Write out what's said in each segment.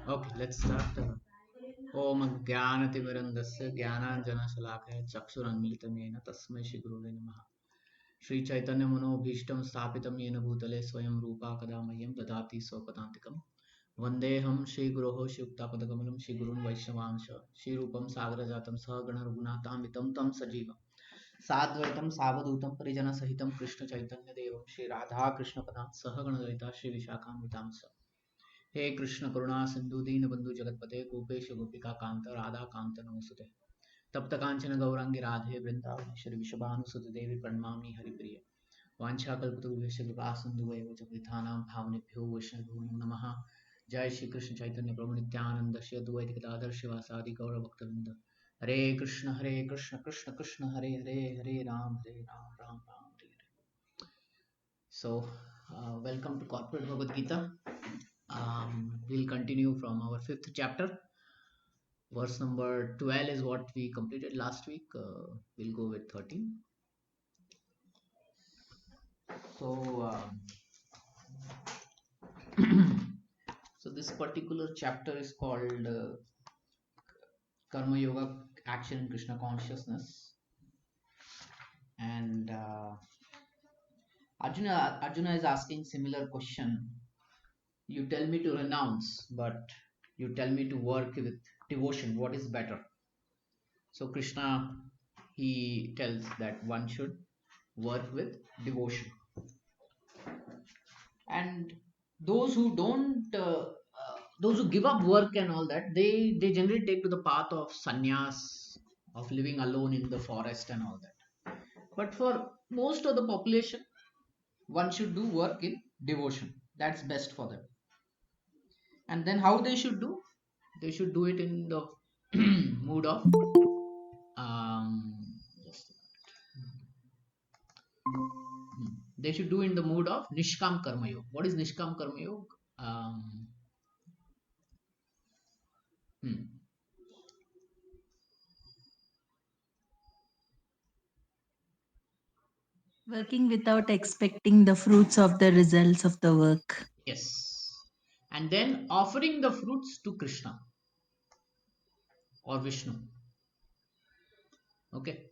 Okay, let's start. Om Jnanatimirandasya Jnananjanashalakaya Chakshurunmilitam Yena Tasmai Shri Gurave Namaha. Shri Chaitanya Manobhishtam Sthapitam Yena Bhutale Swayam Rupa Kadamayam Dadati Swapadantikam Vandeham Shri Guroho Shuktapadakamalam Shri Gurun Vaishnavansha Shri Rupam Sagrajatam Sahagana Raghunatamitam Tam Sajivam Sadvaitam Savadutam Parijana Sahitam Krishna Chaitanya Devam Shri Radha Krishna Padam Sahagana Dalita Shri Vishakam हे कृष्ण करुणा सिंधु दीन बंधु जगतपते गोपेश गोपिका कांत राधा कांत नमोस्तुते तप्त कांचन गौरांगी राधे वृंदावनेश्वरी विशभानुसुते देवी प्रणमामि हरिप्रिय वाञ्छाकल्पतरुभ्यश्च कृपा सिन्धुभ्येव च पतितानां भावनेभ्यो वैष्णवेभ्यो नमः जय श्री कृष्ण चैतन्य प्रभु नित्यानंद श्री अद्वैत गदाधर शिवासादि गौर भक्तवृंद हरे Krishna Krishna Krishna Hare Hare Hare Ram Ram Ram Hare Hare. So welcome to corporate Bhagavad Gita. We'll continue from our fifth chapter. Verse number 12 is what we completed last week. We'll go with 13. So, so this particular chapter is called Karma Yoga, Action in Krishna Consciousness. And Arjuna is asking similar question. You tell me to renounce, but you tell me to work with devotion. What is better? So Krishna, he tells that one should work with devotion, and those who don't, those who give up work and all that, they generally take to the path of sannyas, of living alone in the forest and all that. But for most of the population, one should do work in devotion. That's best for them. And then how they should do? They should do it in the mood of just they should do in the mood of Nishkam Karma Yoga. What is Nishkam Karma Yoga? Hmm. Working without expecting the fruits of the results of the work. Yes. And then offering the fruits to Krishna or Vishnu. Okay.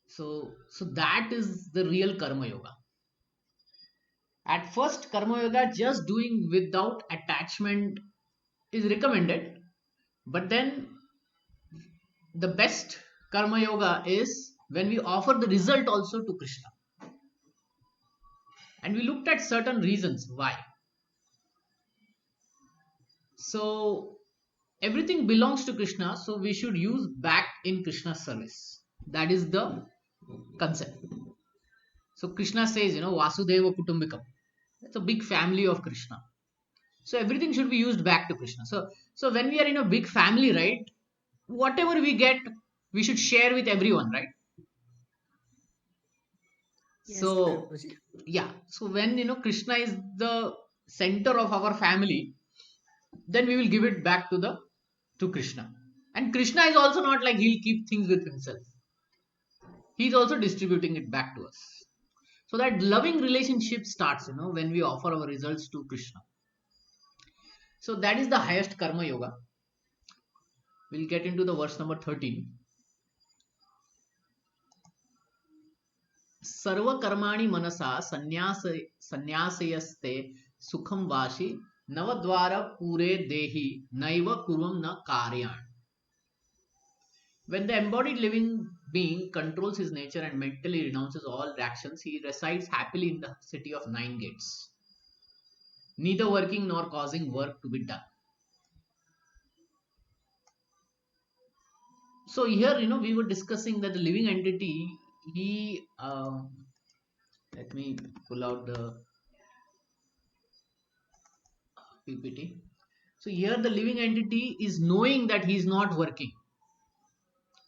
So that is the real Karma Yoga. At first, Karma Yoga just doing without attachment is recommended. But then the best Karma Yoga is when we offer the result also to Krishna. And we looked at certain reasons why. So everything belongs to Krishna, so we should use back in Krishna's service. That is the concept. So Krishna says, Vasudeva Kutumbikam. It's a big family of Krishna. So everything should be used back to Krishna. So when we are in a big family, right, whatever we get, we should share with everyone, right? Yes, So Prabhuji. yeah, so when Krishna is the center of our family, then we will give it back to Krishna. And Krishna is also not like he'll keep things with himself. He's also distributing it back to us. So that loving relationship starts, when we offer our results to Krishna. So that is the highest karma yoga. We'll get into the verse number 13. सर्व कर्माणि मनसा संन्यासयस्ते सुखम वाशी नवद्वार पूरे देहि नैव कुर्वं न कार्याणि. When the embodied living being controls his nature and mentally renounces all actions, he resides happily in the city of nine gates, neither working nor causing work to be done. So here, we were discussing that the living entity, he, let me pull out the PPT. So here the living entity is knowing that he is not working.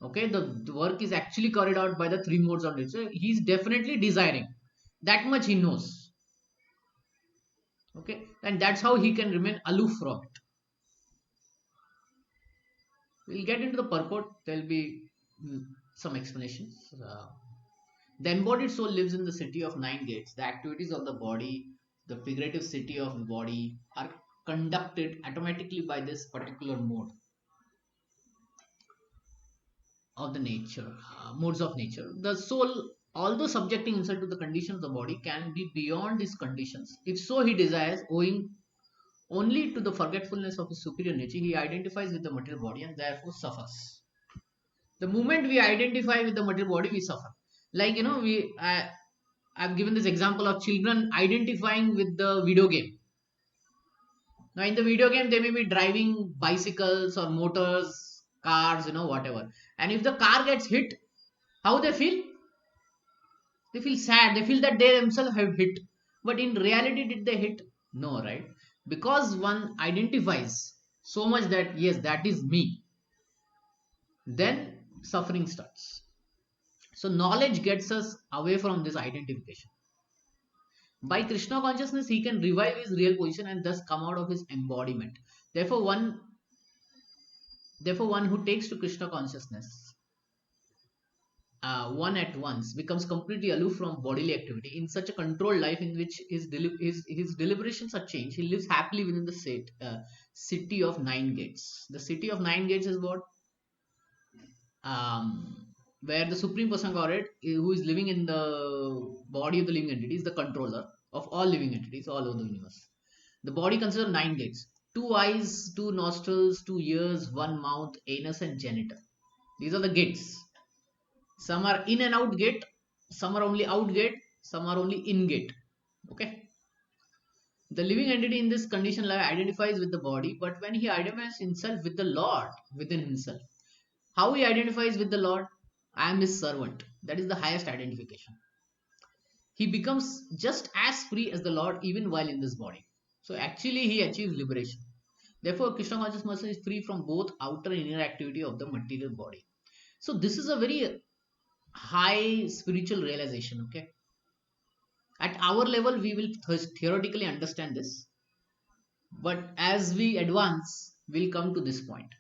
Okay, the work is actually carried out by the three modes of nature. He is definitely desiring. That much he knows. Okay, and that's how he can remain aloof from it. We'll get into the purport. There'll be some explanations. The embodied soul lives in the city of nine gates. The activities of the body, the figurative city of the body, are conducted automatically by this particular mode of the nature, modes of nature. The soul, although subjecting himself to the conditions of the body, can be beyond these conditions. If so, he desires, owing only to the forgetfulness of his superior nature, he identifies with the material body and therefore suffers. The moment we identify with the material body, we suffer. Like, I've given this example of children identifying with the video game. Now, in the video game, they may be driving bicycles or motors, cars, whatever. And if the car gets hit, how they feel? They feel sad. They feel that they themselves have hit. But in reality, did they hit? No, right? Because one identifies so much that, yes, that is me, then suffering starts. So, knowledge gets us away from this identification. By Krishna consciousness, he can revive his real position and thus come out of his embodiment. Therefore, one who takes to Krishna consciousness, one at once becomes completely aloof from bodily activity. In such a controlled life in which his deliberations are changed, he lives happily within the city of nine gates. The city of nine gates is what? Where the Supreme Person Godhead, who is living in the body of the living entity, is the controller of all living entities all over the universe. The body consists of nine gates: two eyes, two nostrils, two ears, one mouth, anus, and genital. These are the gates. Some are in and out gate, some are only out gate, some are only in gate. Okay. The living entity in this conditioned life identifies with the body, but when he identifies himself with the Lord within himself, how he identifies with the Lord? I am his servant. That is the highest identification. He becomes just as free as the Lord even while in this body. So actually he achieves liberation. Therefore, Krishna consciousness is free from both outer and inner activity of the material body. So this is a very high spiritual realization. Okay. At our level, we will theoretically understand this. But as we advance, we'll come to this point.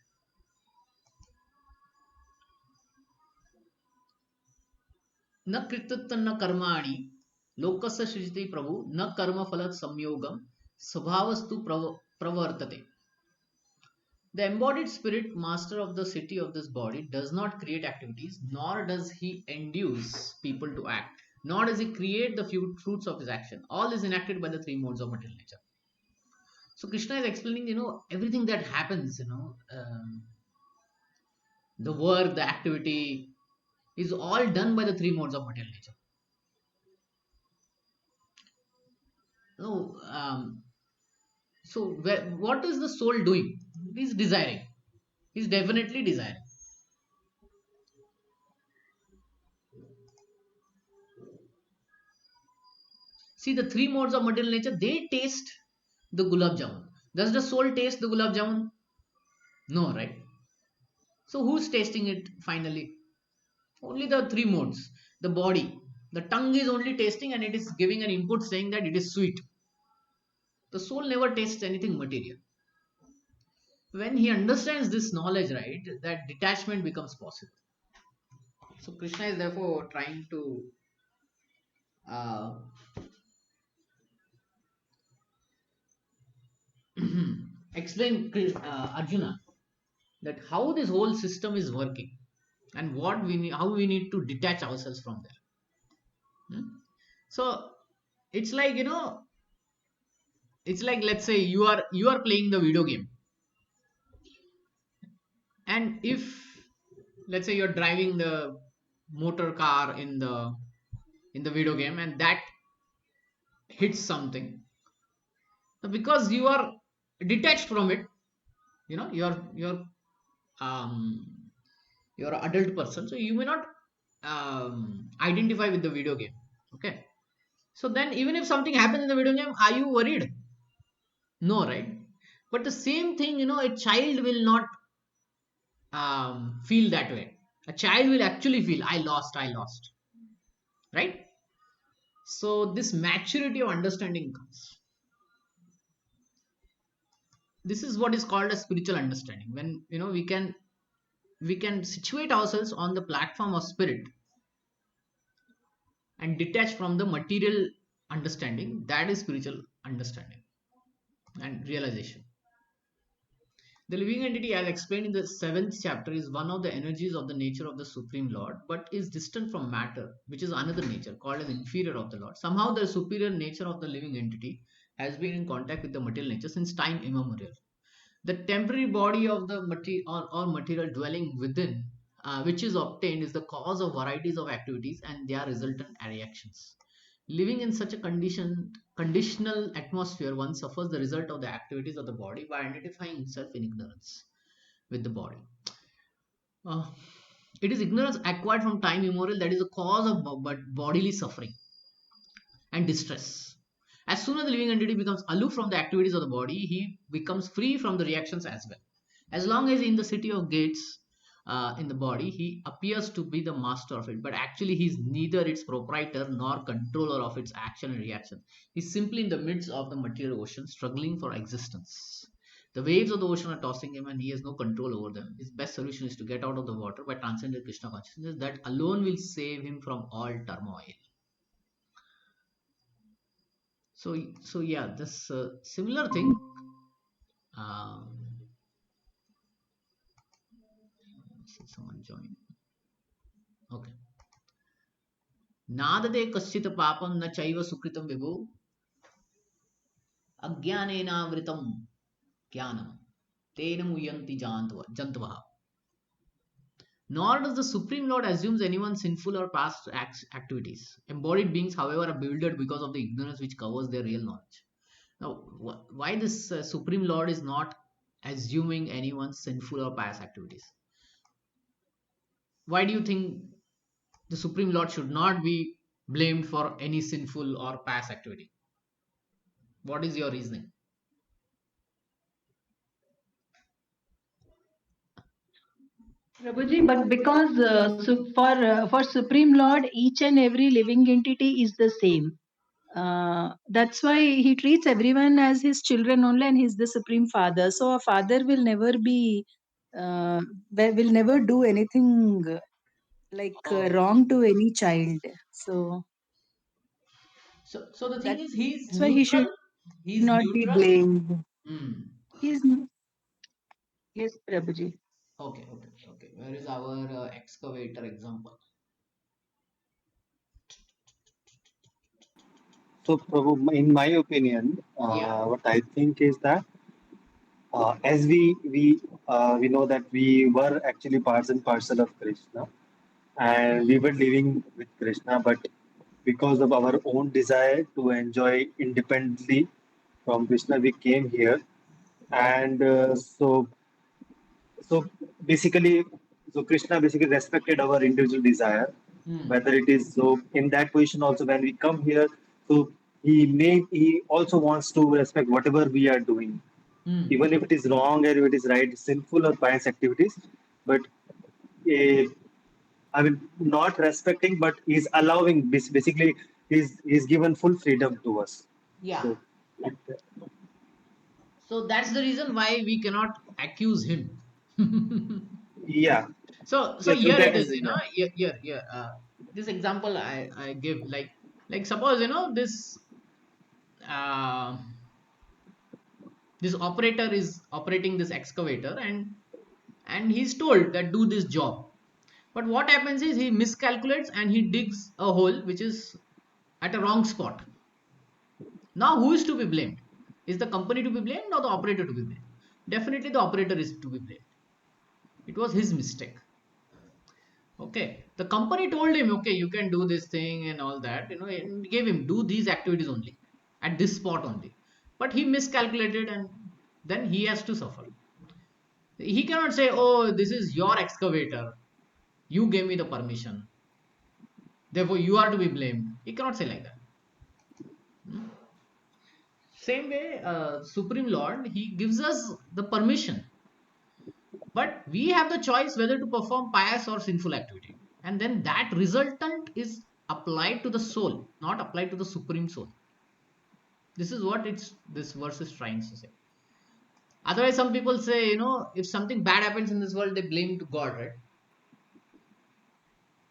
न कृततन्न कर्माणि लोकस्य सृजति प्रभु न कर्म फल संयोगम स्वभावस्तु प्रवर्तते. The embodied spirit, master of the city of this body, does not create activities, nor does he induce people to act, nor does he create the fruits of his action. All is enacted by the three modes of material nature. So Krishna is explaining, everything that happens, the work, the activity is all done by the three modes of material nature. No, so what is the soul doing? He's desiring. He's definitely desiring. See, the three modes of material nature, they taste the gulab jamun. Does the soul taste the gulab jamun? No, right? So who's tasting it finally? Only the three modes. The body. The tongue is only tasting and it is giving an input saying that it is sweet. The soul never tastes anything material. When he understands this knowledge, right, that detachment becomes possible. So Krishna is therefore trying to uh, explain Arjuna that how this whole system is working and what we need, how we need to detach ourselves from there. So it's like, it's like, let's say you are playing the video game, and if, let's say, you're driving the motor car in the video game and that hits something, because you are detached from it, um you're an adult person, so you may not identify with the video game. Okay. So then even if something happens in the video game, are you worried? No, right? But the same thing, a child will not feel that way. A child will actually feel, I lost, right? So this maturity of understanding comes. This is what is called a spiritual understanding. When we can situate ourselves on the platform of spirit and detach from the material understanding. That is spiritual understanding. and realization. The living entity, as explained in the seventh chapter, is one of the energies of the nature of the Supreme Lord, but is distant from matter, which is another nature called as inferior of the Lord. Somehow, the superior nature of the living entity has been in contact with the material nature since time immemorial. The temporary body of the material or material dwelling within, which is obtained, is the cause of varieties of activities and their resultant reactions. Living in such a conditional atmosphere, one suffers the result of the activities of the body by identifying himself in ignorance with the body. Uh, it is ignorance acquired from time immemorial that is the cause of bodily suffering and distress. As soon as the living entity becomes aloof from the activities of the body, he becomes free from the reactions as well. As long as in the city of gates, in the body, he appears to be the master of it, but actually he is neither its proprietor nor controller of its action and reaction. He's simply in the midst of the material ocean, struggling for existence. The waves of the ocean are tossing him, and he has no control over them. His best solution is to get out of the water by transcending Krishna consciousness. That alone will save him from all turmoil. So yeah, this similar thing. Um, see someone join. Okay. नादते कश्चित् पापं न चैव सुकृतं विभु अज्ञानेनावृतं ज्ञानं तेन मुयन्ति जन्तवः. Nor does the Supreme Lord assumes anyone sinful or past activities. Embodied beings, however, are bewildered because of the ignorance which covers their real knowledge. Now, why this Supreme Lord is not assuming anyone's sinful or past activities? Why do you think the Supreme Lord should not be blamed for any sinful or past activity? What is your reasoning? Prabhuji, but because for Supreme Lord, each and every living entity is the same. That's why he treats everyone as his children only, and he's the Supreme Father. So a father will never be, uh, will never do anything like Okay. wrong to any child. So So the thing that's is, he's why he neutral. should He's not be neutral. blamed. Hmm. He's yes, Prabhuji. Okay. Where is our excavator example? So, Prabhu, in my opinion, Yeah. what I think is that as we know that we were actually parts and parcel of Krishna, and we were Hmm. living with Krishna, but because of our own desire to enjoy independently from Krishna, we came here, Right. and so basically, so Krishna basically respected our individual desire, Hmm. whether it is so in that position also when we come here, so he also wants to respect whatever we are doing, Hmm. even if it is wrong or if it is right, sinful or pious activities. But uh, I mean, not respecting, but he's allowing. Basically, he's given full freedom to us. Yeah. So, it, So that's the reason why we cannot accuse him. yeah, So yeah. So here that it is is. yeah. Here. This example I give, like suppose this uh, this operator is operating this excavator, and he's told that do this job. But what happens is he miscalculates and he digs a hole which is at a wrong spot. Now who is to be blamed? Is the company to be blamed or the operator to be blamed? Definitely the operator is to be blamed. It was his mistake. Okay, the company told him, okay, you can do this thing and all that, and gave him do these activities only at this spot only. But he miscalculated, and then he has to suffer. He cannot say, oh, this is your excavator, you gave me the permission, therefore you are to be blamed. He cannot say like that. Hmm? Same way, Supreme Lord, he gives us the permission, but we have the choice whether to perform pious or sinful activity, and then that resultant is applied to the soul, not applied to the supreme soul. This is what this verse is trying to say. Otherwise, some people say, if something bad happens in this world, they blame to God, right?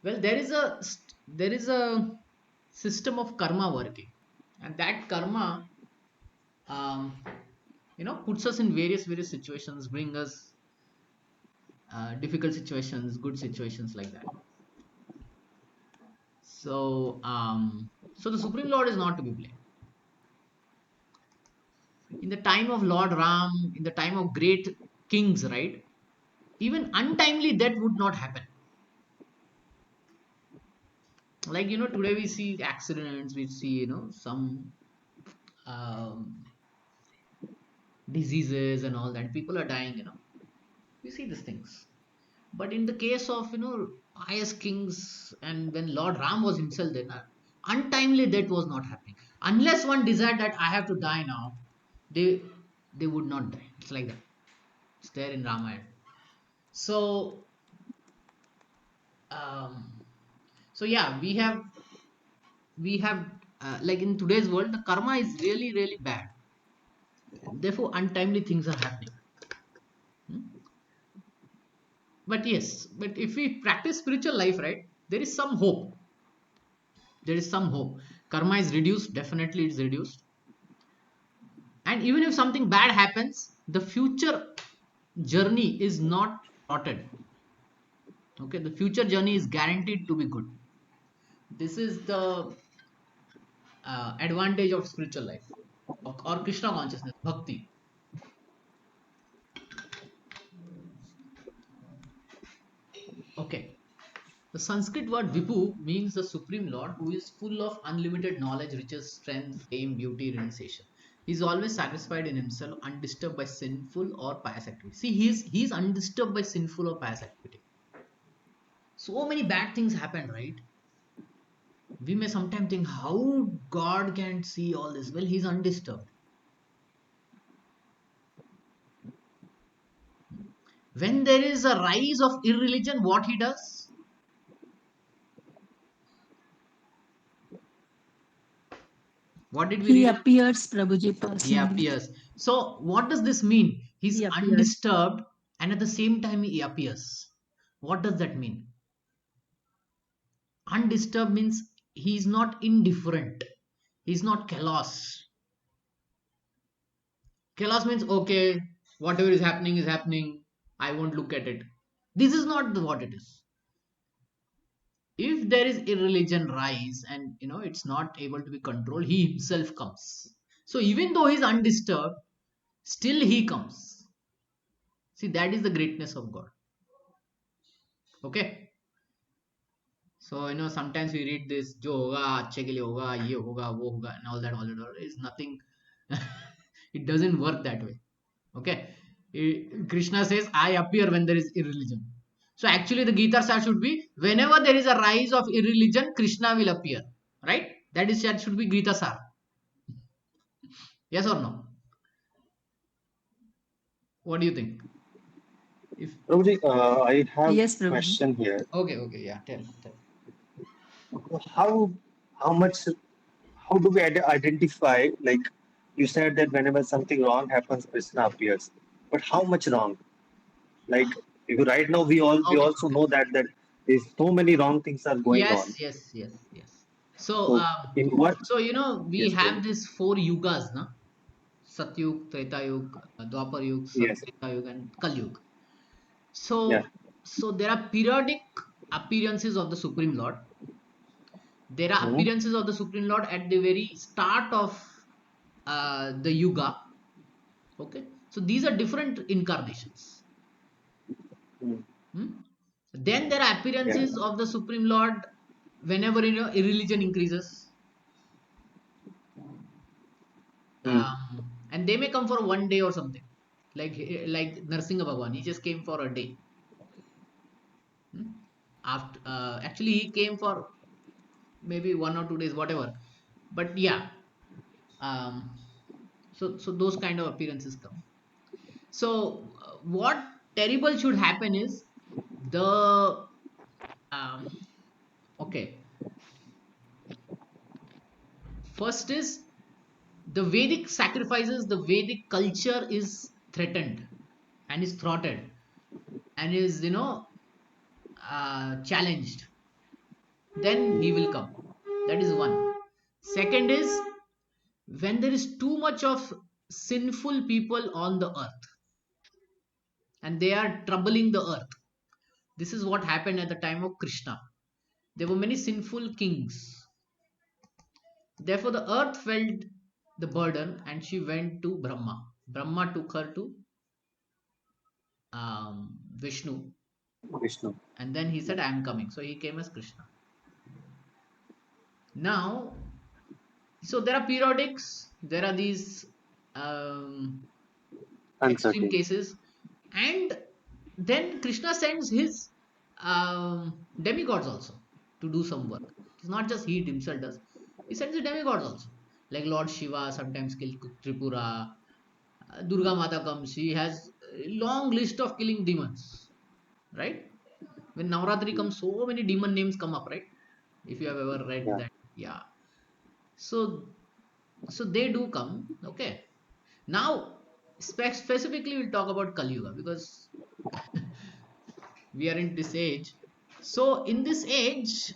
Well, there is a system of karma working, and that karma, um, puts us in various situations, bring us difficult situations, good situations, like that. So the Supreme Lord is not to be blamed. In the time of Lord Ram, in the time of great kings, right, even untimely death would not happen. Like, today we see accidents, we see, some um, diseases and all that. People are dying, we see these things. But in the case of, pious kings, and when Lord Ram was himself there, untimely death was not happening. Unless one desired that I have to die now, they they would not die. It's like that. It's there in Ramayana. So um, so yeah, we have like in today's world, the karma is really really bad. Therefore, untimely things are happening. Hmm? But yes, but if we practice spiritual life, right, there is some hope. There is some hope. Karma is reduced. Definitely, it's reduced. And even if something bad happens, the future journey is not plotted. Okay, the future journey is guaranteed to be good. This is the advantage of spiritual life, or Krishna consciousness, bhakti. Okay. The Sanskrit word Vibhu means the Supreme Lord, who is full of unlimited knowledge, riches, strength, fame, beauty, renunciation. He is always satisfied in himself, undisturbed by sinful or pious activity. See, he is undisturbed by sinful or pious activity. So many bad things happen, right? We may sometimes think, how God can see all this? Well, he's undisturbed. When there is a rise of irreligion, what he does? What did we He read? appears, Prabhuji, He personally. appears. So, what does this mean? He's He appears. undisturbed, and at the same time, he appears. What does that mean? Undisturbed means he's not indifferent, he's not callous. Callous means, okay, whatever is happening, I won't look at it. This is not what it is. If there is irreligion rise, and it's not able to be controlled, he himself comes. So even though he's undisturbed, still he comes. See, that is the greatness of God. Okay. So sometimes we read this, जो होगा अच्छे के लिए होगा, ये होगा वो होगा, and all that is nothing. It doesn't work that way. Okay. Krishna says, I appear when there is irreligion. So actually the Gita Sar should be, whenever there is a rise of irreligion, Krishna will appear. Right? That should be Gita Sar. Yes or no? What do you think? If Prabhuji, I have Yes, a Prabhuji. question here. Okay, yeah, tell. How how much how do we identify, like you said that whenever something wrong happens, Krishna appears. But how much wrong? Like because right now we Okay, also okay. know that there's so many wrong things are going on. Yes. So So in what so we yes, have Prabhuji. this four yugas, na? Satyug, Treta Yug, Dwapar Yug, Yes. Treta Yug, and Kal Yug. Yeah. So there are periodic appearances of the Supreme Lord. There are Mhm. appearances of the Supreme Lord at the very start of the Yuga. Okay, so these are different incarnations. Mm. Hmm? Then there are Yeah. appearances of the Supreme Lord whenever irreligion increases. Mm. And they may come for one day or something, like Narsingha Bhagwan. He just came for a day. Hmm? After actually he came for maybe 1 or 2 days, whatever. But yeah, um, so those kind of appearances come. So what terrible should happen is the um, okay. First is the Vedic sacrifices. The Vedic culture is threatened and is thwarted and is challenged. Then he will come. That is one. Second is when there is too much of sinful people on the earth, and they are troubling the earth. This is what happened at the time of Krishna. There were many sinful kings. Therefore, the earth felt the burden and she went to Brahma. Brahma took her to Vishnu, Vishnu. and then he said, I am coming. So he came as Krishna. Now, so there are periodics, there are these extreme Uncertain. cases, and then Krishna sends his demigods also to do some work. It's not just he himself does, he sends the demigods also. Like Lord Shiva sometimes kills Tripura, Durga Mata comes, she has a long list of killing demons, right? When Navratri comes, so many demon names come up, right? If you have ever read Yeah. that, yeah. So, so they do come, okay. Now, specifically, we'll talk about Kali Yuga because we are in this age. So, in this age,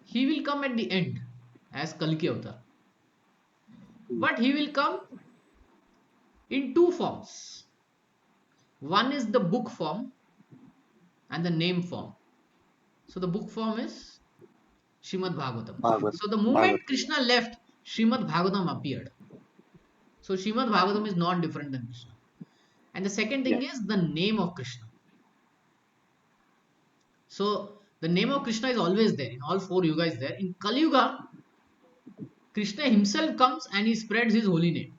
he will come at the end as Kalki Avatar, Mm. but he will come in two forms. One is the book form and the name form. So, the book form is Srimad Bhagavatam. Bhagavad. So, the moment Bhagavad. Krishna left, Srimad Bhagavatam appeared. So, Srimad Bhagavatam is not different than Krishna. And the second Yeah. thing is the name of Krishna. So the name of Krishna is always there in all four yugas. There in Kali Yuga, Krishna himself comes and he spreads his holy name.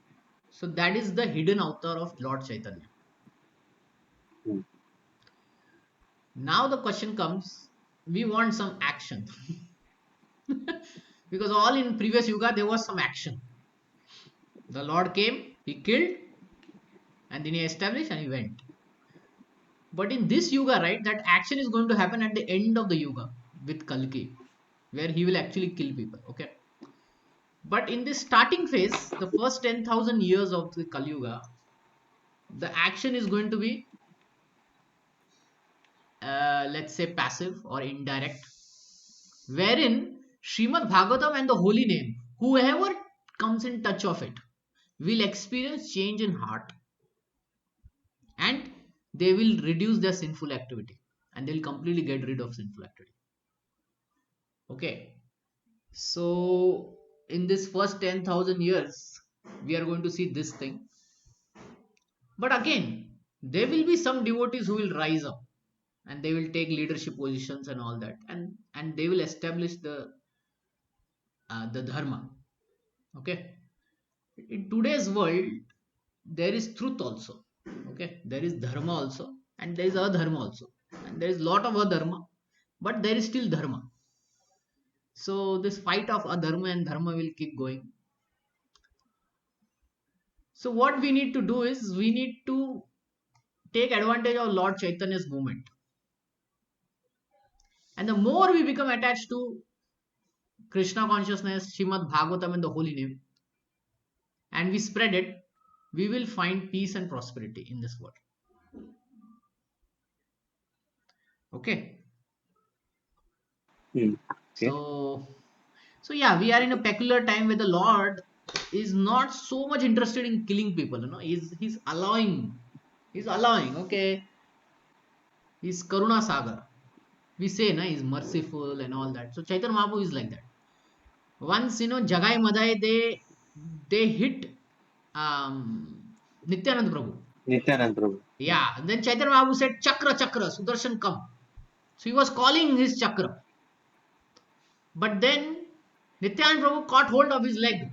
So that is the hidden avatar of Lord Chaitanya. Mm. Now the question comes: we want some action because all in previous yuga there was some action. The Lord came, he killed, and then he established and he went. But in this yuga, right, that action is going to happen at the end of the yuga with Kalki, where he will actually kill people. Okay. But in this starting phase, the first 10,000 years of the Kali Yuga, the action is going to be, let's say, passive or indirect, wherein Srimad Bhagavatam and the holy name, whoever comes in touch of it, will experience change in heart and they will reduce their sinful activity and they'll completely get rid of sinful activity. Okay. So, in this first 10,000 years, we are going to see this thing. But again, there will be some devotees who will rise up and they will take leadership positions and all that, and they will establish the dharma. Okay, in today's world, there is truth also. Okay, there is dharma also, and there is adharma also, and there is lot of adharma, but there is still dharma. So this fight of adharma and dharma will keep going. So what we need to do is we need to take advantage of Lord Chaitanya's movement. And the more we become attached to Krishna consciousness, Srimad Bhagavatam, and the holy name, and we spread it, we will find peace and prosperity in this world. Okay. Mm. Okay. So yeah, we are in a peculiar time where the Lord is not so much interested in killing people. He's allowing. He's allowing. Okay. He's Karuna Sagar. We say, na, he's merciful and all that. So Chaitanya Mahaprabhu is like that. Once, Jagai Madai, they hit Nityanand Prabhu. Nityanand Prabhu. Yeah. And then Chaitanya Mahaprabhu said, Chakra, Chakra, Sudarshan, come. So he was calling his Chakra. But then Nityanand Prabhu caught hold of his leg.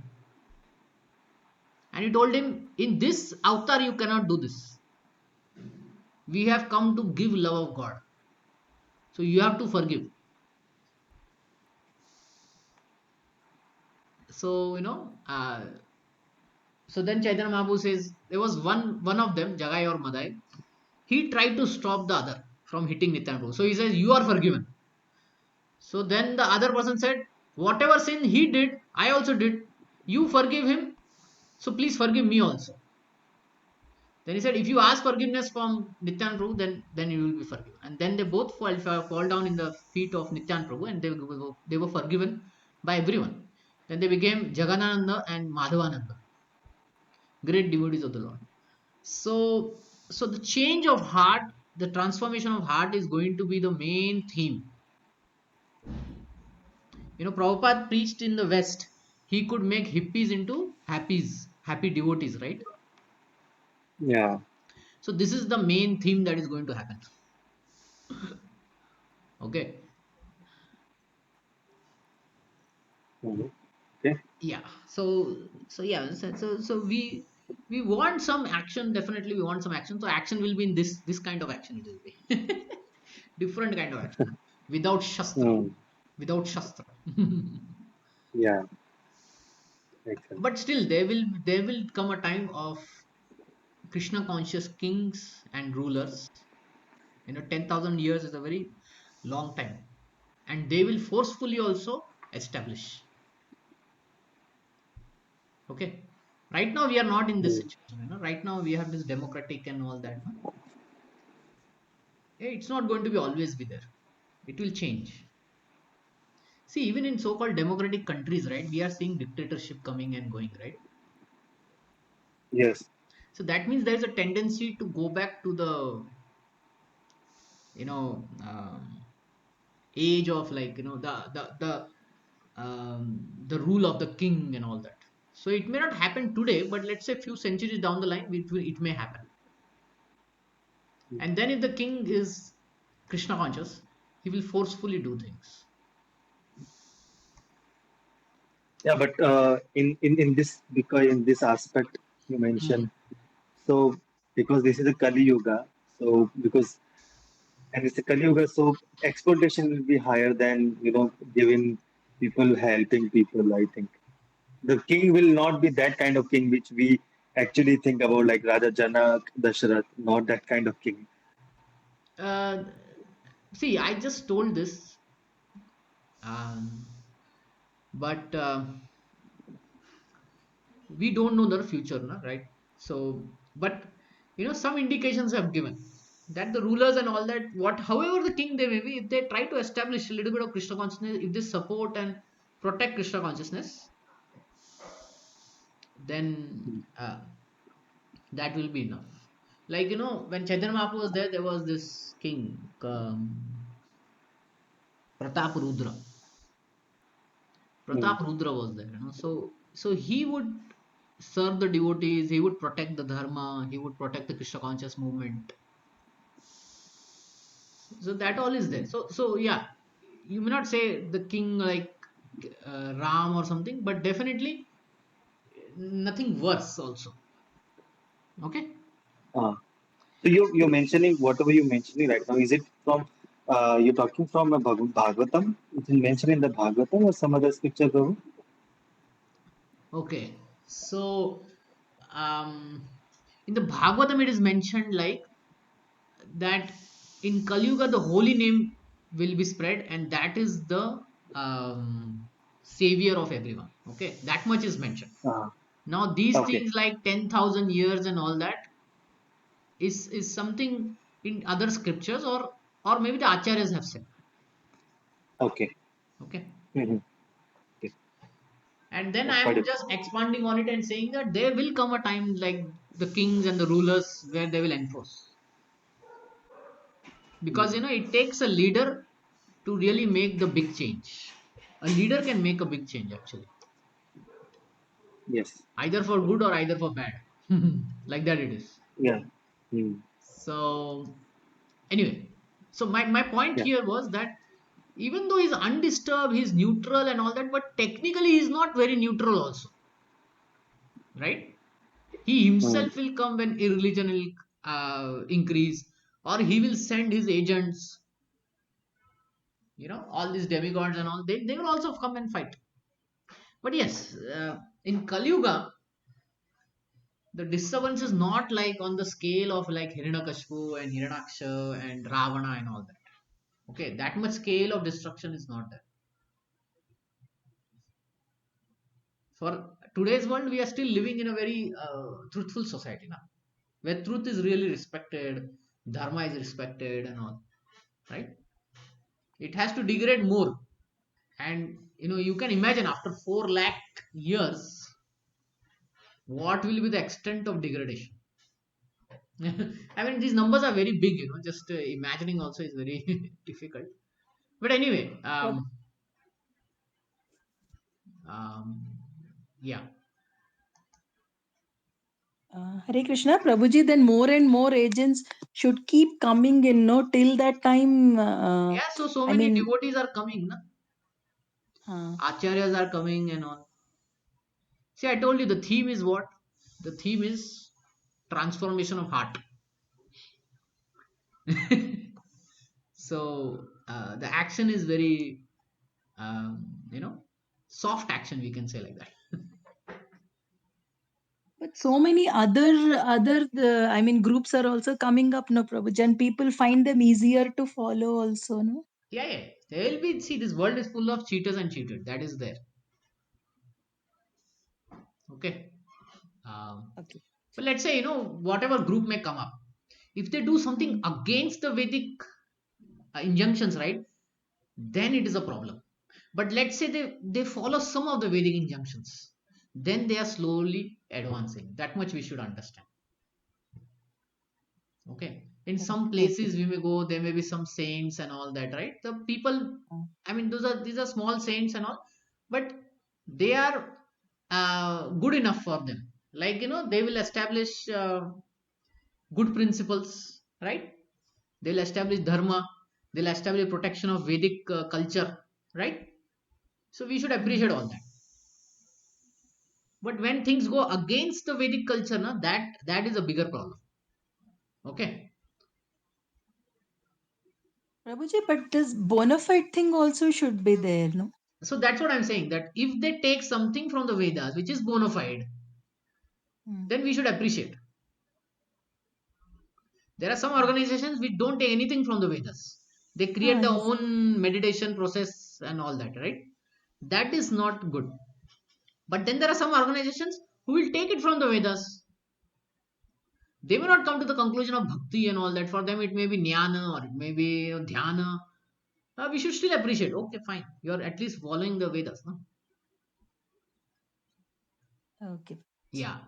And he told him, in this avatar, you cannot do this. We have come to give love of God. So you have to forgive. So, so then Chaitanya Mahaprabhu says, there was one of them, Jagai or Madai. He tried to stop the other from hitting Nityananda Prabhu. So he says, you are forgiven. So then the other person said, whatever sin he did, I also did. You forgive him. So please forgive me also. Then he said, if you ask forgiveness from Nityan Prabhu, then you will be forgiven. And then they both fall down in the feet of Nityan Prabhu and they were forgiven by everyone. Then they became Jagannananda and Madhavananda. great devotees of the Lord. So, so the change of heart, the transformation of heart is going to be the main theme. Prabhupada preached in the West. He could make hippies into happy devotees, right? Yeah. So this is the main theme that is going to happen. Okay. Mhm. Okay. Yeah. So yeah. So we want some action. Definitely, we want some action. So action will be in this kind of action. It will be different kind of action without shastra. Mm. Without shastra. Yeah. Excellent. But still, there will come a time of Krishna conscious kings and rulers. 10,000 years is a very long time, and they will forcefully also establish. Okay, right now we are not in this Mm. situation. Right now we have this democratic and all that. No? It's not going to be always be there. It will change. See, even in so-called democratic countries, right, we are seeing dictatorship coming and going, right? Yes. So that means there is a tendency to go back to the you know age of, like, the rule of the king and all that. So it may not happen today, but let's say a few centuries down the line, it may happen. And then if the king is Krishna conscious, he will forcefully do things. Yeah, but in this, because in this aspect you Hmm. mentioned, so because this is a Kali Yuga, so because and it's a Kali Yuga, so exploitation will be higher than giving people, helping people. I think the king will not be that kind of king which we actually think about, like Raja Janak, Dasharath, not that kind of king. uh, See, I just told this, um, but we don't know the future, no? Right? So, but some indications have given that the rulers and all that, however the king they may be, if they try to establish a little bit of Krishna consciousness, if they support and protect Krishna consciousness, then that will be enough. Like, when Chaitanya Mahaprabhu was there, there was this king, Pratap Rudra. Mm. Pratap Rudra was there, so he would serve the devotees, he would protect the dharma, he would protect the Krishna conscious movement. So that all is there. So yeah, you may not say the king like Ram or something, but definitely nothing worse also. Okay. Uh, so you're mentioning whatever you're mentioning right now. Is it from you're talking from a Bhagavatam? Is it mentioned in the Bhagavatam or some other scripture, Prabhu? Okay. So um in the Bhagavatam it is mentioned like that in Kali Yuga the holy name will be spread, and that is the savior of everyone. Okay, that much is mentioned. Uh, Now these okay. things like 10,000 years and all that is something in other scriptures, or maybe the acharyas have said. Okay. Okay. Mhm. Okay. And then Yeah, I got am it. just expanding on it and saying that there will come a time like the kings and the rulers where they will enforce, because Mm. it takes a leader to really make the big change. A leader can make a big change actually, Yes. either for good or either for bad. Like that it is. Yeah. Mm. So anyway, so my point Yeah. here was that even though he's undisturbed, he's neutral and all that, but technically he's not very neutral also, right? He Mm. himself will come when irreligion will increase, or he will send his agents, all these demigods and all, they will also come and fight. But yes, in Kali Yuga, the disturbance is not like on the scale of like Hiranyakashipu and Hiranyaksha and Ravana and all that. Okay, that much scale of destruction is not there. For today's world, we are still living in a very truthful society now, where truth is really respected, dharma is respected, and all. Right? It has to degrade more, and you can imagine after 4 lakh years, what will be the extent of degradation? I mean, these numbers are very big, just imagining also is very difficult. But anyway, um, yeah. Hare Krishna, Prabhuji, then more and more agents should keep coming in, no, till that time. Yeah, so I many mean, devotees are coming, na? Acharyas are coming and all. See, I told you the theme is what? The theme is transformation of heart. So the action is very, you know, soft action, we can say like that. but so many other I mean groups are also coming up, no, Prabhuji, and people find them easier to follow also, no. Yeah, yeah. There will be, see, this world is full of cheaters and cheated. That is there. Okay. Um, Okay. but let's say, whatever group may come up, if they do something Hmm. against the Vedic injunctions, right, then it is a problem. But let's say they follow some of the Vedic injunctions, then they are slowly advancing. That much we should understand. Okay. In some Okay. places we may go, there may be some saints and all that, right? The people, I mean, these are small saints and all, but they are good enough for them. Like, they will establish good principles, right? They'll establish dharma, they'll establish protection of Vedic culture, right? So we should appreciate Hmm. all that. But when things go against the Vedic culture, na, that is a bigger problem. Okay. Prabhuji, but this bona fide thing also should be there, no? So that's what I'm saying. That if they take something from the Vedas, which is bona fide, Hmm. then we should appreciate. There are some Hmm. organizations which don't take anything from the Vedas. They create their Yes. own meditation process and all that, right? That is not good. But then there are some organizations who will take it from the Vedas. They may not come to the conclusion of bhakti and all that. For them, it may be jnana or it may be dhyana. We should still appreciate. Okay, fine. You're at least following the Vedas, no? Okay. Yeah.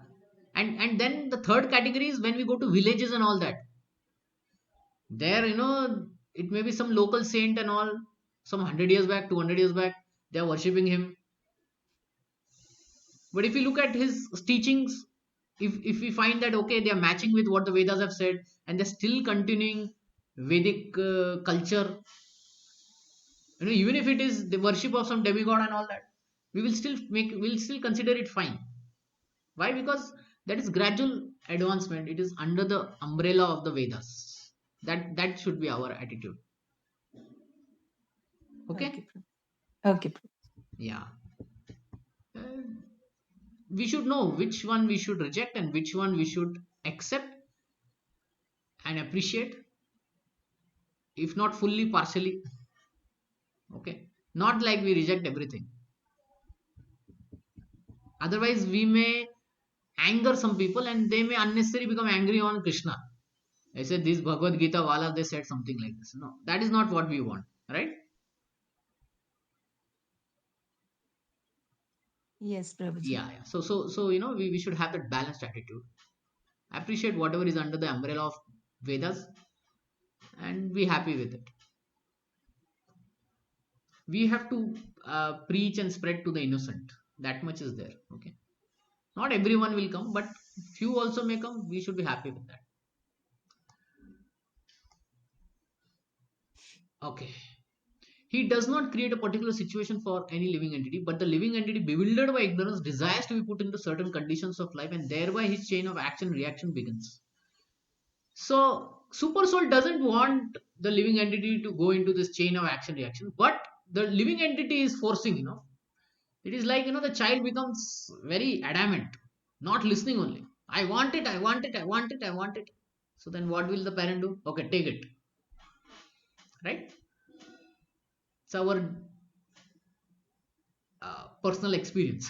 And then the third category is when we go to villages and all that. There, it may be some local saint and all, some 100 years back, 200 years back, they are worshipping him. But if you look at his teachings, if we find that okay, they are matching with what the Vedas have said, and they're still continuing Vedic culture, even if it is the worship of some demigod and all that, we'll still consider it fine. Why? Because that is gradual advancement. It is under the umbrella of the Vedas. That should be our attitude. Okay. Okay. Okay. Yeah. Uh, we should know which one we should reject and which one we should accept and appreciate, if not fully, partially. Okay. Not like we reject everything. Otherwise, we may anger some people and they may unnecessarily become angry on Krishna. I said this Bhagavad Gita wala, they said something like this. No, that is not what we want, right? Yes, Prabhuji. Yeah, yeah. So we should have that balanced attitude. Appreciate whatever is under the umbrella of Vedas and be happy with it. We have to preach and spread to the innocent. That much is there. Okay. Not everyone will come, but few also may come. We should be happy with that. Okay. He does not create a particular situation for any living entity, but the living entity, bewildered by ignorance, desires to be put into certain conditions of life, and thereby his chain of action reaction begins. So, super soul doesn't want the living entity to go into this chain of action reaction, but the living entity is forcing. It is like, the child becomes very adamant, not listening only. I want it, I want it, I want it, I want it. So then what will the parent do? Okay, take it. Right? It's our personal experience.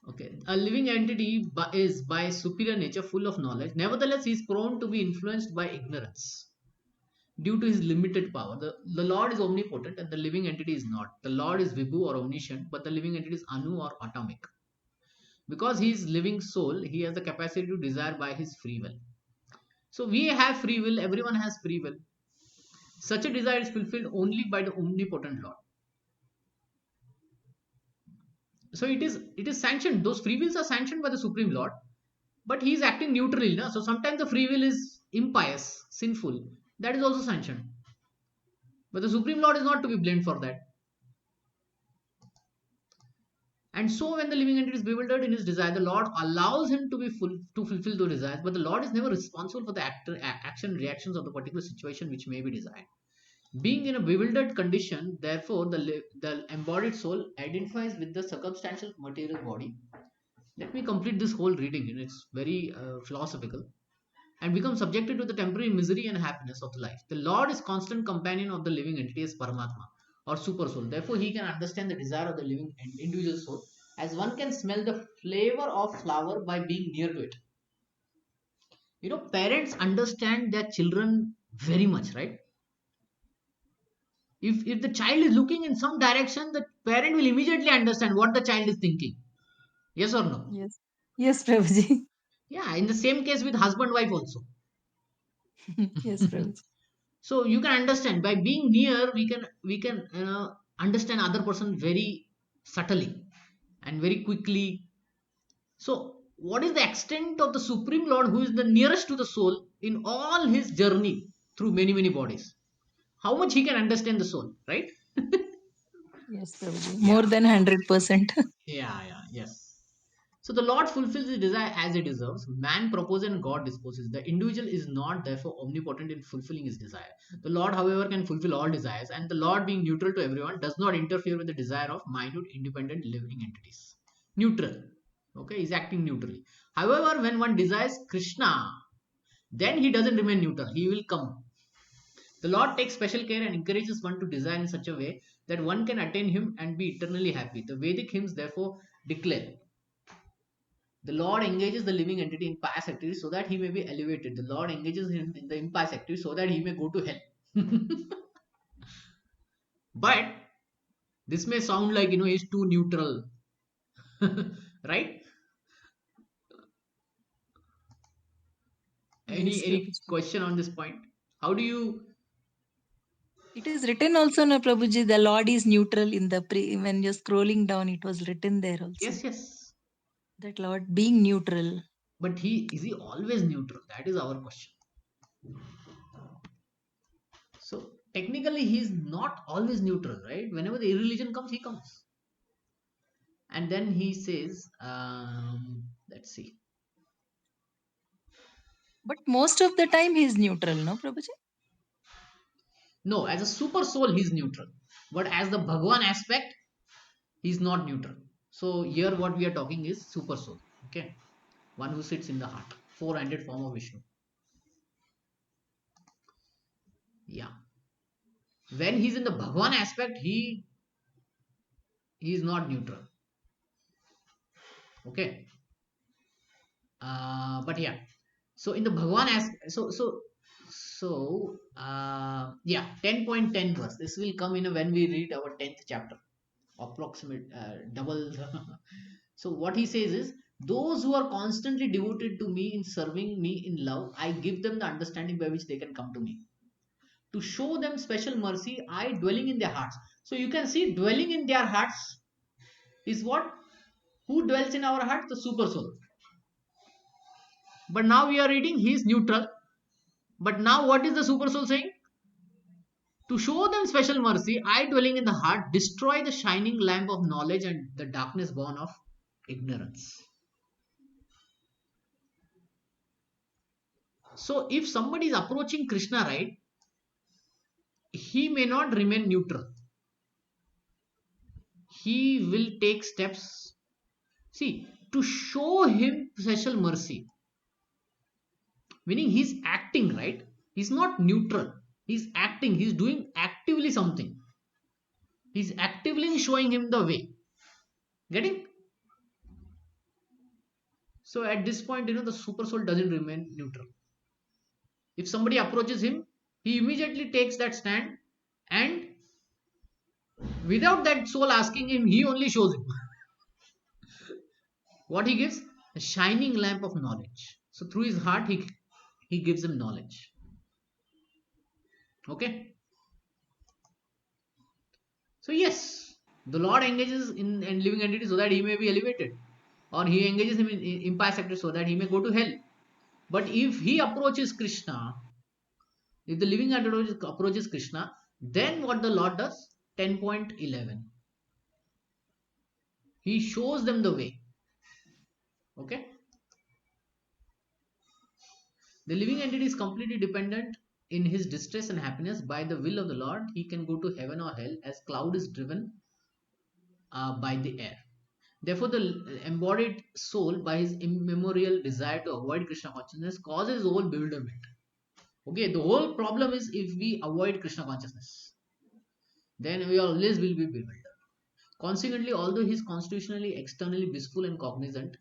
Okay. A living entity is by superior nature full of knowledge. Nevertheless, he is prone to be influenced by ignorance. due to his limited power. The Lord is omnipotent and the living entity is not. The Lord is Vibhu or omniscient, but the living entity is Anu or atomic. Because he is living soul, he has the capacity to desire by his free will. So we have free will, everyone has free will. Such a desire is fulfilled only by the omnipotent Lord. So it is sanctioned. Those free wills are sanctioned by the Supreme Lord, but he is acting neutrally. No? So sometimes the free will is impious, sinful. That is also sanctioned. But the Supreme Lord is not to be blamed for that. And so when the living entity is bewildered in his desire, the Lord allows him to fulfill those desires, but the Lord is never responsible for the action reactions of the particular situation which may be desired. Being in a bewildered condition, therefore, the embodied soul identifies with the circumstantial material body. Let me complete this whole reading, and it's very philosophical. And become subjected to the temporary misery and happiness of the life. The Lord is constant companion of the living entity as Paramatma or super soul. Therefore, he can understand the desire of the living individual soul as one can smell the flavor of flower by being near to it. Parents understand their children very much, right? If the child is looking in some direction, the parent will immediately understand what the child is thinking. Yes or no? Yes. Yes, Prabhuji. Yeah, in the same case with husband wife also. Yes, Prabhuji. So you can understand by being near, we can understand other person very subtly and very quickly. So what is the extent of the Supreme Lord who is the nearest to the soul in all his journey through many bodies? How much he can understand the soul, right? Yes, Prabhuji. Yeah, More than 100%. yeah, yes. So the Lord fulfills his desire as he deserves. Man proposes and God disposes. The individual is not therefore omnipotent in fulfilling his desire. The Lord, however, can fulfill all desires, and the Lord, being neutral to everyone, does not interfere with the desire of minute, independent living entities. Neutral. Okay, he's acting neutrally. However, when one desires Krishna, then he doesn't remain neutral. He will come. The Lord takes special care and encourages one to desire in such a way that one can attain him and be eternally happy. The Vedic hymns therefore declare the Lord engages the living entity in pious activities so that he may be elevated. The Lord engages him in the impious activities so that he may go to hell. But this may sound like he's too neutral, right? Yes, Any Prabhuji. question on this point? How do you? It is written also, no, Prabhuji. The Lord is neutral in the when you're scrolling down, it was written there also. Yes. That Lord being neutral. But is he always neutral? That is our question. So technically, he is not always neutral, right? Whenever the irreligion comes, he comes. And then he says, let's see. But most of the time he is neutral, no, Prabhuji? No, as a super soul, he's neutral. But as the Bhagwan aspect, he's not neutral. So here what we are talking is super soul. Okay. One who sits in the heart. Four-handed form of Vishnu. Yeah. When he's in the Bhagwan aspect, he is not neutral. Okay. But yeah. So in the Bhagwan aspect, yeah, 10.10 verse. This will come in when we read our 10th chapter. Approximate double. So what he says is, those who are constantly devoted to me in serving me in love, I give them the understanding by which they can come to me. To show them special mercy, I dwelling in their hearts. So you can see dwelling in their hearts is what? Who dwells in our heart? The super soul. But now we are reading, he is neutral. But now what is the super soul saying? To show them special mercy, I dwelling in the heart, destroy the shining lamp of knowledge and the darkness born of ignorance. So if somebody is approaching Krishna, right, he may not remain neutral. He will take steps. See, to show him special mercy, meaning he's acting, right? He's not neutral. He's acting. He's doing actively something. He's actively showing him the way. Getting? So at this point, the super soul doesn't remain neutral. If somebody approaches him, He immediately takes that stand, and without that soul asking him, he only shows him. What he gives? A shining lamp of knowledge. So through his heart, he gives him knowledge. Okay. So yes, the Lord engages in living entity so that he may be elevated, or he engages him in impious activity so that he may go to hell. But if he approaches Krishna, if the living entity approaches Krishna, then what the Lord does? 10.11. He shows them the way. Okay. The living entity is completely dependent in his distress and happiness by the will of the Lord. He can go to heaven or hell as cloud is driven by the air. Therefore, the embodied soul, by his immemorial desire to avoid Krishna consciousness, causes whole bewilderment. Okay, the whole problem is if we avoid Krishna consciousness, then we always will be bewildered. Consequently, although he is constitutionally externally blissful and cognizant,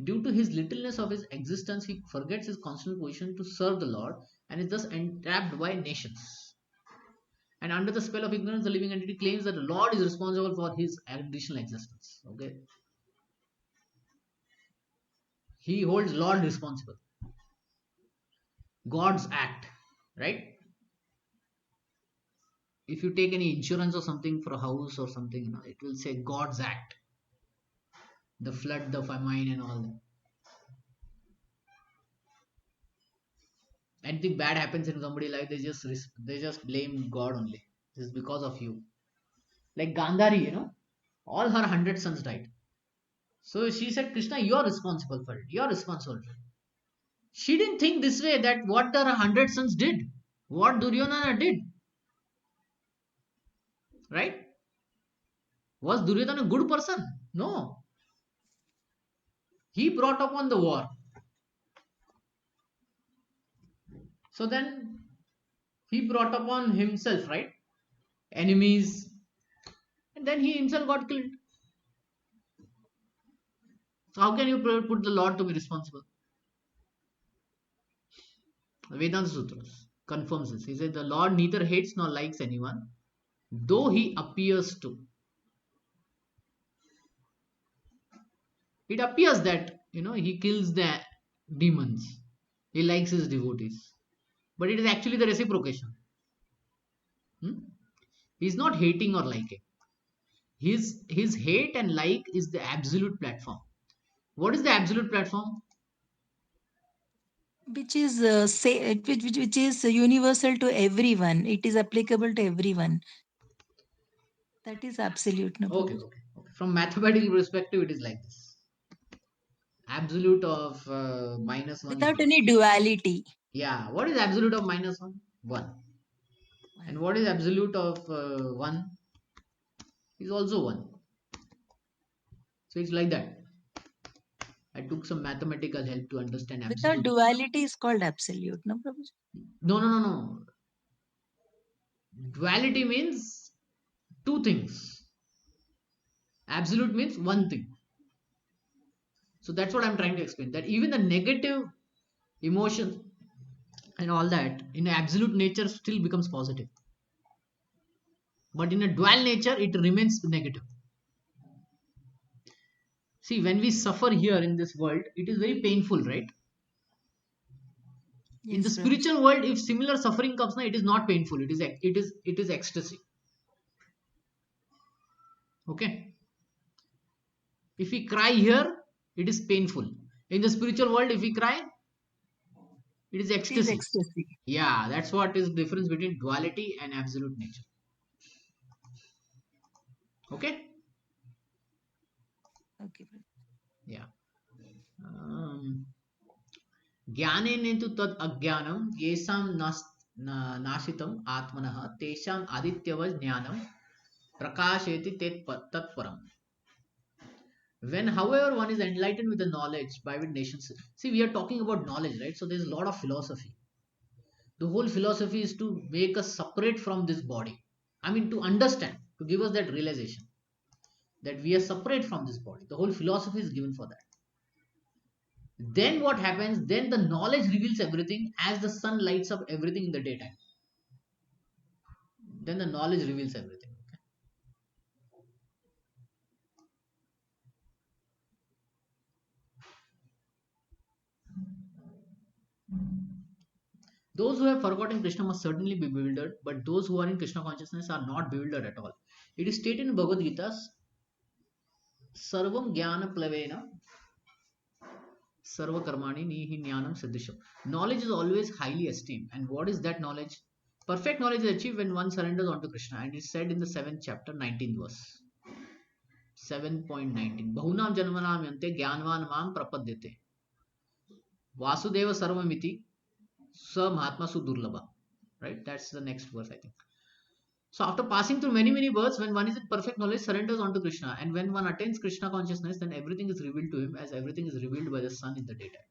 due to his littleness of his existence, he forgets his constant position to serve the Lord and is thus entrapped by nations. And under the spell of ignorance, the living entity claims that the Lord is responsible for his additional existence. Okay, he holds Lord responsible. God's act, right? If you take any insurance or something for a house or something, it will say God's act, the flood, the famine, and all that. Anything bad happens in somebody's life, they just blame God only. This is because of you. Like Gandhari, all her 100 sons died. So she said, Krishna, you're responsible for it. You're responsible for it. She didn't think this way, that what her 100 sons did, what Duryodhana did, right? Was Duryodhana a good person? No. He brought upon the war. So then he brought upon himself, right? Enemies. And then he himself got killed. So how can you put the Lord to be responsible? The Vedanta Sutras confirms this. He said the Lord neither hates nor likes anyone, though he appears to. It appears that he kills the demons. He likes his devotees. But it is actually the reciprocation. He's not hating or liking. His hate and like is the absolute platform. What is the absolute platform? Which is which is universal to everyone. It is applicable to everyone. That is absolute, no Okay, Prabhu. okay, okay. From mathematical perspective, it is like this. Absolute of minus 1 is Without 1. any duality. Yeah, what is absolute of minus 1? 1. And what is absolute of 1 is also 1. So it's like that. I took some mathematical help to understand Without absolute. duality is called absolute, no Prabhu. No, no, no, no. Duality means two things. Absolute means one thing. So that's what I'm trying to explain. That even the negative emotion and all that in absolute nature still becomes positive. But in a dual nature, it remains negative. See, when we suffer here in this world, it is very painful, right? In the Yes, Prabhu. spiritual world, if similar suffering comes now, it is not painful. It is ecstasy. Okay. If we cry here, it is painful. In the spiritual world, if we cry, it is It is ecstasy. ecstasy. Yeah, that's what is the difference between duality and absolute nature. Okay. Okay, Prabhu. Yeah. ज्ञानेन तु तद अज्ञानम येषां नाशितम आत्मनः तेषाम् आदित्यवत् ज्ञानम प्रकाशयति तत्परम. When, however, one is enlightened with the knowledge by which nations see, we are talking about knowledge, right? So there's a lot of philosophy. The whole philosophy is to make us separate from this body. I mean, to understand, to give us that realization that we are separate from this body. The whole philosophy is given for that. Then what happens? Then the knowledge reveals everything as the sun lights up everything in the daytime. then the knowledge reveals everything. Okay? Those who have forgotten Krishna must certainly be bewildered, but those who are in Krishna consciousness are not bewildered at all. It is stated in Bhagavad Gita, Sarvam Jnana Plavena Sarva Karmani Nihi Jnanam Siddhisham. Knowledge is always highly esteemed. And what is that knowledge? Perfect knowledge is achieved when one surrenders onto Krishna, and is said in the 7th chapter, 19th verse. 7.19. Bahunam Janmanam Yante Jnanvan Mam Prapadyate. Vasudeva Sarvamiti Sa Mahatma Sudurlabha. Right? That's the next verse, I think. So after passing through many, many births, when one is in perfect knowledge, surrenders onto Krishna. And when one attains Krishna consciousness, then everything is revealed to him as everything is revealed by the sun in the daytime.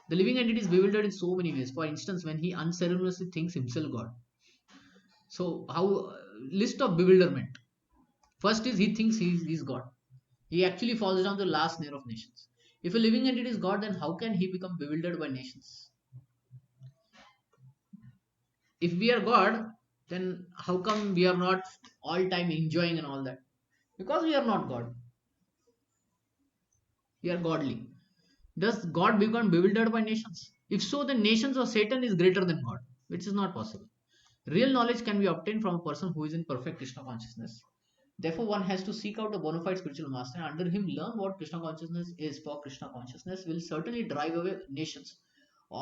The living entity is bewildered in so many ways. For instance, when he unceremoniously thinks himself God. So how list of bewilderment. First is he thinks he's God. He actually falls down to the last snare of nations. If a living entity is God, then how can he become bewildered by nations? If we are God, then how come we are not all time enjoying and all that? Because we are not God. We are godly. Does God become bewildered by nations? If so, then nations or Satan is greater than God, which is not possible. Real knowledge can be obtained from a person who is in perfect Krishna consciousness. Therefore, one has to seek out a bona fide spiritual master and under him learn what Krishna consciousness is. For Krishna consciousness will certainly drive away nations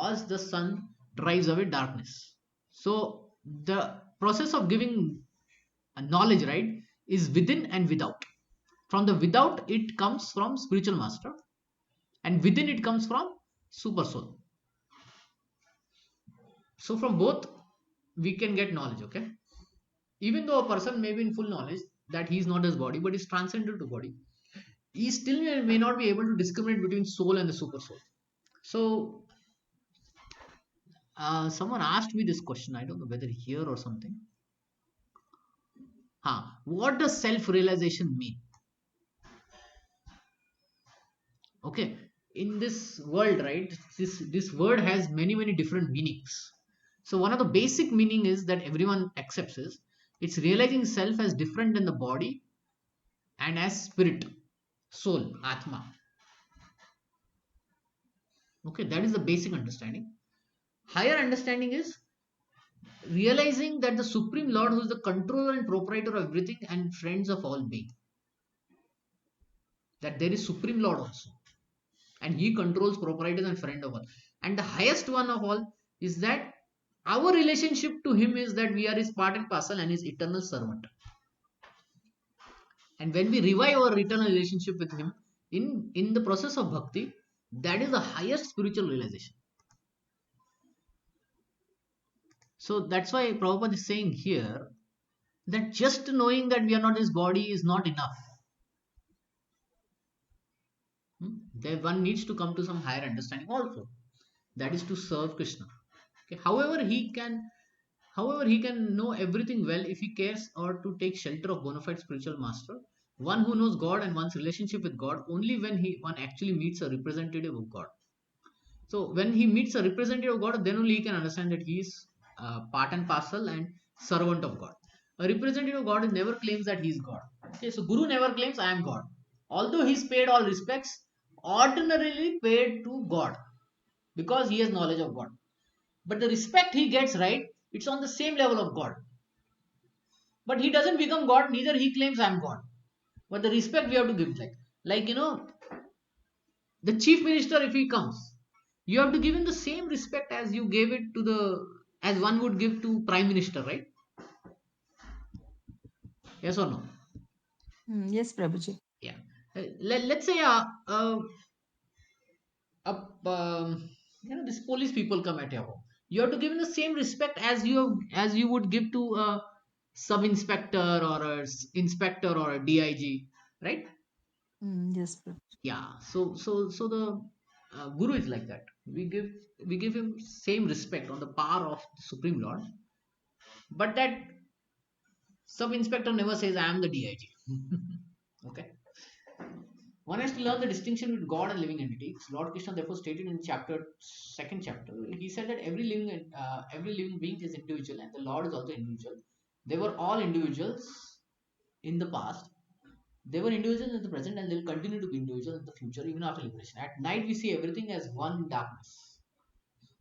as the sun drives away darkness. So, the process of giving a knowledge, right, is within and without. From the without, it comes from spiritual master, and within it comes from super soul. So, from both, we can get knowledge, okay? Even though a person may be in full knowledge that he is not his body but is transcended to body, he still may not be able to discriminate between soul and the super soul. So someone asked me this question, I don't know whether here or something. What does self-realization mean? Okay, in this world, right, this word has many different meanings. So one of the basic meaning is that everyone accepts is it's realizing self as different than the body and as spirit, soul, atma. Okay, that is the basic understanding. Higher understanding is realizing that the Supreme Lord, who is the controller and proprietor of everything and friends of all being, that there is Supreme Lord also, and he controls, proprietor and friend of all. And the highest one of all is that our relationship to him is that we are his part and parcel and his eternal servant. And when we revive our eternal relationship with him in the process of bhakti, that is the highest spiritual realization. So that's why Prabhupada is saying here that just knowing that we are not his body is not enough. There one needs to come to some higher understanding also. That is to serve Krishna. Okay. However, he can know everything well if he cares or to take shelter of bona fide spiritual master. One who knows God and one's relationship with God only when one actually meets a representative of God. So when he meets a representative of God, then only he can understand that he is part and parcel and servant of God. A representative of God never claims that he is God. Okay, so Guru never claims I am God. Although he is paid all respects, ordinarily paid to God because he has knowledge of God. But the respect he gets, right, it's on the same level of God. But he doesn't become God, neither he claims I am God. But the respect we have to give, like the chief minister, if he comes, you have to give him the same respect as you gave it to as one would give to prime minister, right? Yes or no? Yes, Prabhuji. Yeah. Let's say this police people come at your home. You have to give him the same respect as you would give to a sub inspector or a inspector or a dig, right? Yes, Prabhuji. Yeah. So the guru is like that. We give him same respect on the power of the Supreme Lord, but that sub inspector never says I am the dig. Okay. One has to learn the distinction between God and living entities. Lord Krishna therefore stated in second chapter, he said that every living being is individual, and the Lord is also individual. They were all individuals in the past. They were individuals in the present, and they will continue to be individuals in the future, even after liberation. At night, we see everything as one darkness,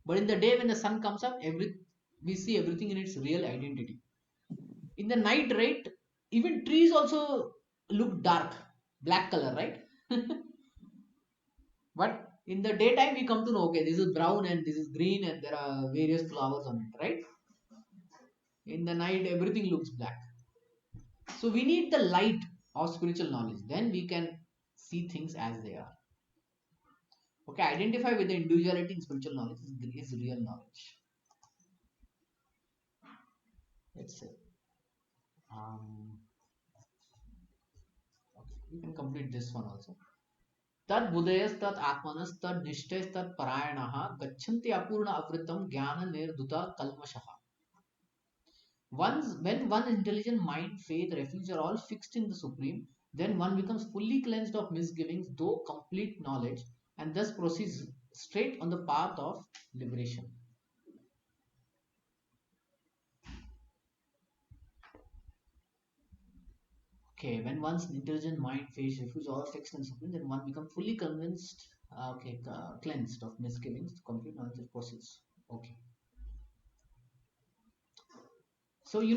but in the day, when the sun comes up, we see everything in its real identity. In the night, right? Even trees also look dark, black color, right? But in the daytime, we come to know, okay, this is brown and this is green, and there are various flowers on it, right? In the night, everything looks black. So we need the light of spiritual knowledge. Then we can see things as they are. Okay, identify with the individuality in spiritual knowledge is real knowledge. Let's say. Okay, you can complete this one also. Tad budayas tad atmanas tad nishtes tad parayanaha gachanti apurna avritam jnana nirduta kalmashaha. When one intelligent mind, faith, refuge are all fixed in the Supreme, then one becomes fully cleansed of misgivings, though complete knowledge, and thus proceeds straight on the path of liberation. Okay, when one's intelligent mind, faith, refuge are all fixed in the Supreme, then one becomes fully convinced, cleansed of misgivings, complete knowledge proceeds. Okay. So, we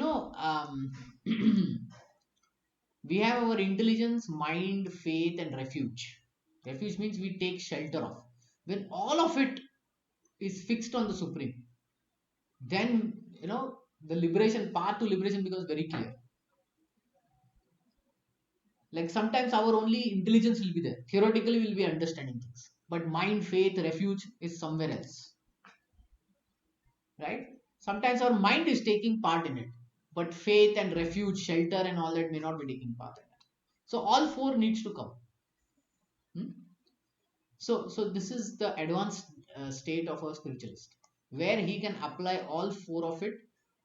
have our intelligence, mind, faith, and refuge. Refuge means we take shelter of. When all of it is fixed on the Supreme, then the liberation path to liberation becomes very clear. Like sometimes our only intelligence will be there. Theoretically, we'll be understanding things, but mind, faith, refuge is somewhere else, right? Sometimes our mind is taking part in it, but faith and refuge, shelter, and all that may not be taking part in it. So all four needs to come. Hmm? So this is the advanced state of a spiritualist, where he can apply all four of it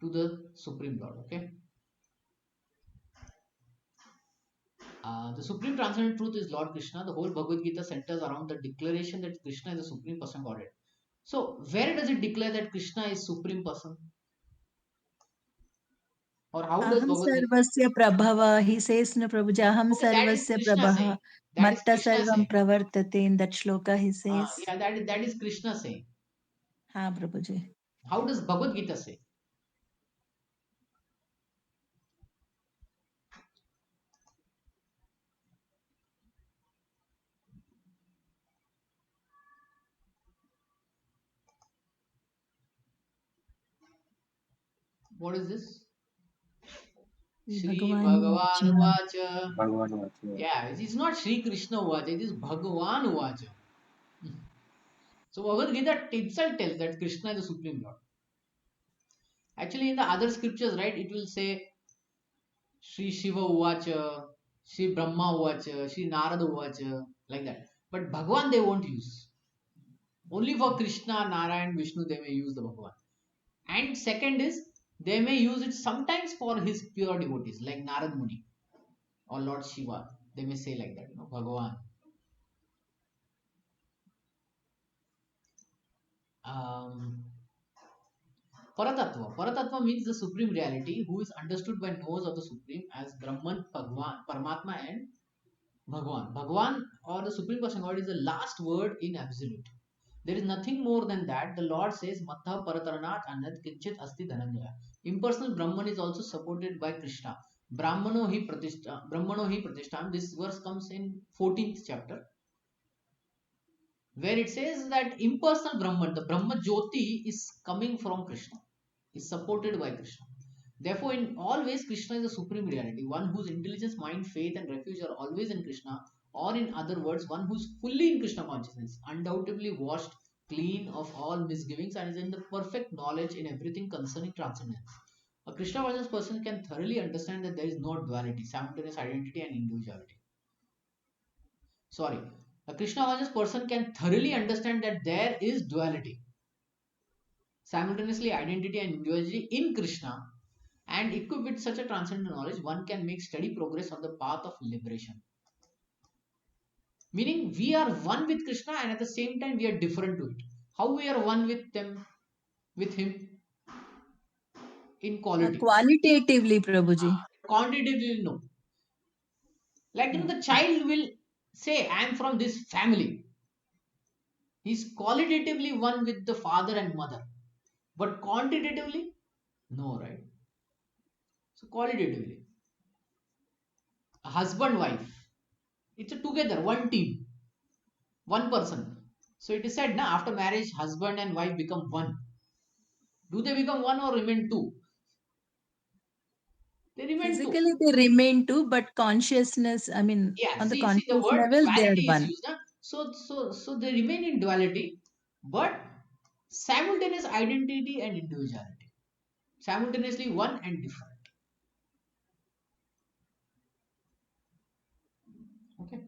to the Supreme Lord. Okay. The Supreme Transcendent Truth is Lord Krishna. The whole Bhagavad Gita centers around the declaration that Krishna is the Supreme Person Godhead. So, where does it declare that Krishna is Supreme Person? Or how does Aham Bhagavad Gita? sarvasya prabhava. He says, no, Prabhuji, aham Okay, that is sarvasya Krishna saying. prabhava. That is Matta Krishna sarvam saying. pravartate. In that shloka, he says. Yeah, that is Krishna saying. Ha, Prabhuji. How does Bhagavad Gita say? What is this? Shri Bhagavan. Bhagavan Uvacha. Bhagavad Gita. Yeah, it is not Shri Krishna Uvacha, it is Bhagavan Uvacha. So Bhagavad Gita itself tells that Krishna is the Supreme Lord. Actually, in the other scriptures, right, it will say Shri Shiva Uvacha, Shri Brahma Uvacha, Shri Narada Uvacha, like that. But Bhagavan they won't use. Only for Krishna, Narayan, Vishnu they may use the Bhagavan. And second is, they may use it sometimes for his pure devotees, like Narad Muni or Lord Shiva. They may say like that, Bhagavan. Um, Paratattva. Paratattva means the supreme reality who is understood by knows of the supreme as Brahman, Bhagwan, Paramatma, and Bhagwan. Bhagwan or the supreme person God is the last word in absolute. There is nothing more than that. The Lord says, Matha Parataranat Anad Kinchit Asti Dhananjaya. Impersonal Brahman is also supported by Krishna. Brahmano hi Pratishtam. This verse comes in 14th chapter, where it says that impersonal Brahman, the Brahma Jyoti, is coming from Krishna, is supported by Krishna. Therefore, in all ways, Krishna is the supreme reality, one whose intelligence, mind, faith, and refuge are always in Krishna, or in other words, one who's fully in Krishna consciousness, undoubtedly washed clean of all misgivings, and is in the perfect knowledge in everything concerning transcendence. A Krishna conscious person can thoroughly understand that there is no duality, simultaneous identity, and individuality. Sorry, a Krishna conscious person can thoroughly understand that there is duality, simultaneously identity and individuality in Krishna, and equipped with such a transcendent knowledge, one can make steady progress on the path of liberation. Meaning we are one with Krishna and at the same time we are different to it. How we are one with them, with him? In quality. Qualitatively, Prabhuji. Quantitatively, no. Like, the child will say, I am from this family. He's qualitatively one with the father and mother. But quantitatively, no, right? So, qualitatively, a husband, wife, it's a together, one team, one person. So, it is said, now after marriage, husband and wife become one. Do they become one or remain two? They remain two. Physically, they remain two, but consciousness, I mean, Yeah, on the see, the conscious word level, they are duality is one. used. Huh? So they remain in duality, but simultaneous identity and individuality. Simultaneously one and different. Okay.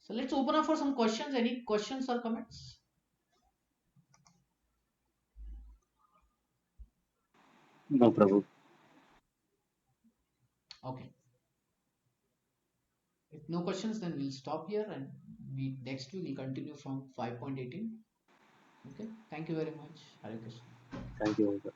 So let's open up for some questions. Any questions or comments? No, Prabhu. Okay. If no questions, then we'll stop here and we next week we'll continue from 5.18. Okay. Thank you very much. Hare Krishna. Thank you.